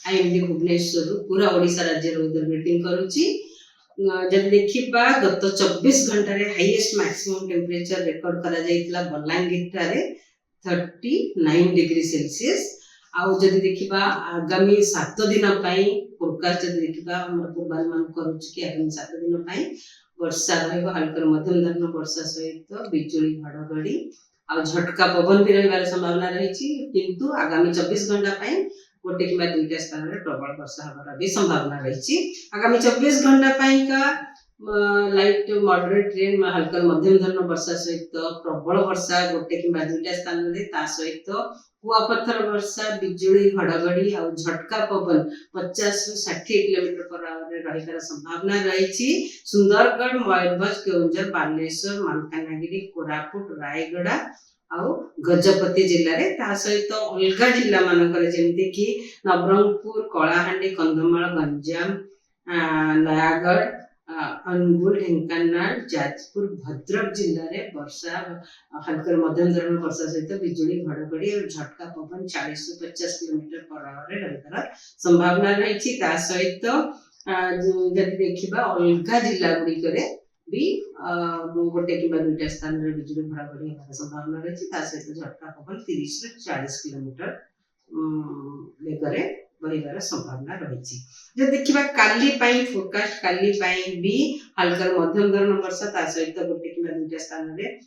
IMD Bhubaneswar पूरा ओडिशा राज्य greeting करुच्ची। जब देखिबा गत 24 घंटा रे हाईएस्ट मैक्सिमम टेम्परेचर रिकॉर्ड करा जायतिला बलांगीर रे 39 डिग्री सेल्सियस। आउ जदि देखिबा आगामी 7 दिन पई फोरकास्ट जदि देखिबा हमर पूर्वानुमान करूछ कि आगामी 7 दिन पई वर्षा रहइबो, हल्का मध्यम धरण वर्षा सहित बिजुली घड़घड़ी आ झटका पवन भी रहिबार संभावना रहिछि। किंतु आगामी 24 घंटा पई गोटे कि दुईटा स्थान में प्रबल वर्षा होबार भी संभावना रही। आगामी 24 घंटा का लाइट मॉडरेट रेन हल्का मध्यम धरण वर्षा सहित प्रबल वर्षा गोटे कि दुईटा स्थान में सहित कुआपथर वर्षा बिजुली घड़घड़ी और झटका पवन 50 ରୁ 60 किलोमीटर पर आवर रहिबार संभावना रही। सुंदरगढ़, मयूरभंज, केउंझर, बालेश्वर, मालकानगिरी, कोरापुट, रायगड़ा आउ गजपति जिले रे ता सहित अलगा जिला मानकर जेमति कि नवरंगपुर, कलाहांडी, कंधमाल, गंजाम, नयागढ़, अनुगुल, ढेंकानाल, जाजपुर, भद्रक जिले रे वर्षा हल्का मध्यम धरण वर्षा सहित बिजुली घड़घड़ी और झटका पवन 40 ରୁ 50 किलोमीटर पर आवर रहिबार संभावना रही। ता सहित जदि देखिबा अलगा जिला गुडी करे भी गोटे कि दुईटा स्थान में बिजुली घड़घड़ी होबार संभावना रही। सहित झटका पवन 30 ରୁ 40 किलोमीटर बेगरे बहिबार संभावना रही। जब देखिबा काली पई फोरकास्ट काली पई भी हल्का मध्यम धरण वर्षा ता सहित गोटे कि दुईटा स्थान में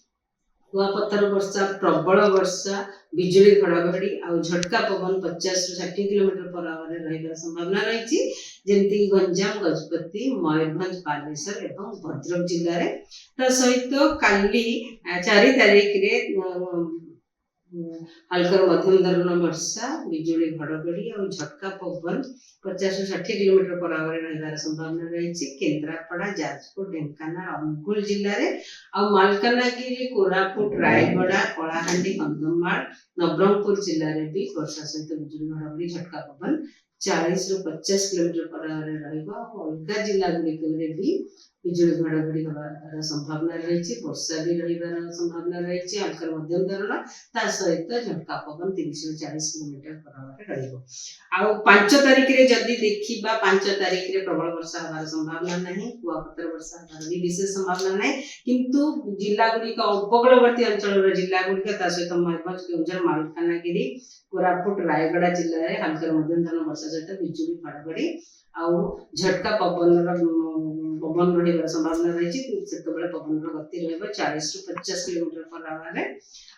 कुआपथर वर्षा प्रबल वर्षा बिजुली घड़घड़ी और झटका पवन 50 ରୁ 60 किलोमीटर पर आवर रहिबार संभावना रही। जेमती गंजाम, गजपति, मयूरभंज, बालेश्वर एवं भद्रक जिले रे ता सहित काली 4 तारीख रे हल्का मध्यम धरण वर्षा बिजुली घड़घड़ी और झटका पवन 50 ରୁ 60 किलोमीटर पर आवर रहिबार संभावना रही। केन्द्रापड़ा, जाजपुर, ढेंकानाल, अनुगुल जिले रे और मालकानगिरी, कोरापुट, रायगड़ा, कलाहांडी, कंधमाल, नवरंगपुर जिले रे भी वर्षा सहित बिजुली घड़घड़ी झटका पवन 40 ରୁ 50 किलोमीटर पर आवर रहिबा। अलगा जिला गुडी भी बिजुली घड़घड़ी होबार संभावना रही। वर्षा भी रहिबार संभावना रही। हल्का मध्यम धरण ता सहित झटका पवन 30 ରୁ 40 किलोमीटर पर आवर रहिबो। आ 5 तारीख रे जदि देखिबा 5 तारीख रे प्रबल वर्षा होबार संभावना नहीं, कुआपथर वर्षा होबार भी विशेष संभावना नहीं। किंतु जिला गुडी का उपकूलवर्ती अंचल रे जिला गुडी ता सहित मयूरभंज, केउंझर, मालकानगिरी, कोरापुट, रायगड़ा जिले रे हल्का मध्यम धरण वर्षा सहित बिजुली घड़घड़ी आउ झटका पवन रहिबार संभावना रही। सेतबेले पवन गति रहइबो 40 ରୁ 50 किलोमीटर पर आवर रे।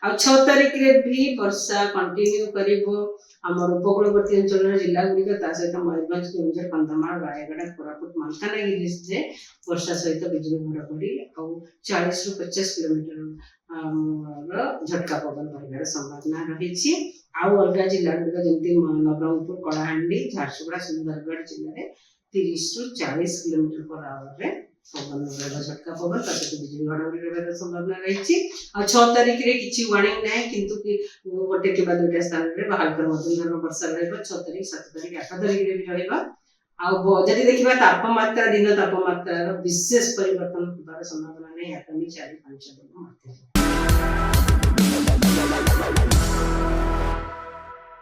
आ 6 तारीख रे भी वर्षा कंटिन्यू करिवो हमर उपकूलवर्ती अंचल रे जिला गुडी ता सहित मयूरभंज, केउंझर, कंधमाल, रायगड़ा, कोरापुट, मालकानगिरी से वर्षा सहित बिजुली घड़घड़ी और 40 ରୁ 50 किलोमीटर झटका पवन रहिबार संभावना रही। आउ अलगा जिला गुडी जेमती नवरंगपुर, कलाहांडी, झारसुगुड़ा, सुंदरगढ़ जिले रे 30 ରୁ 40 किलोमीटर पर आवर रे पवन झटका पवन सहित बिजुली घड़घड़ी रहिबार संभावना रही। आ 6 तारीख रे किछि वार्निंग नाही, किंतु गोटे कि दुईटा स्थान रे हल्का मध्यम धरण वर्षा रहिबो। 6 तारीख, 7 तारीख, 8 तारीख रे भी रहिबा। आ जदि देखिबा तापमात्रा दिन तापमात्रा विशेष परिवर्तन होबार संभावना नहीं आगामी 4-5 दिन मध्य।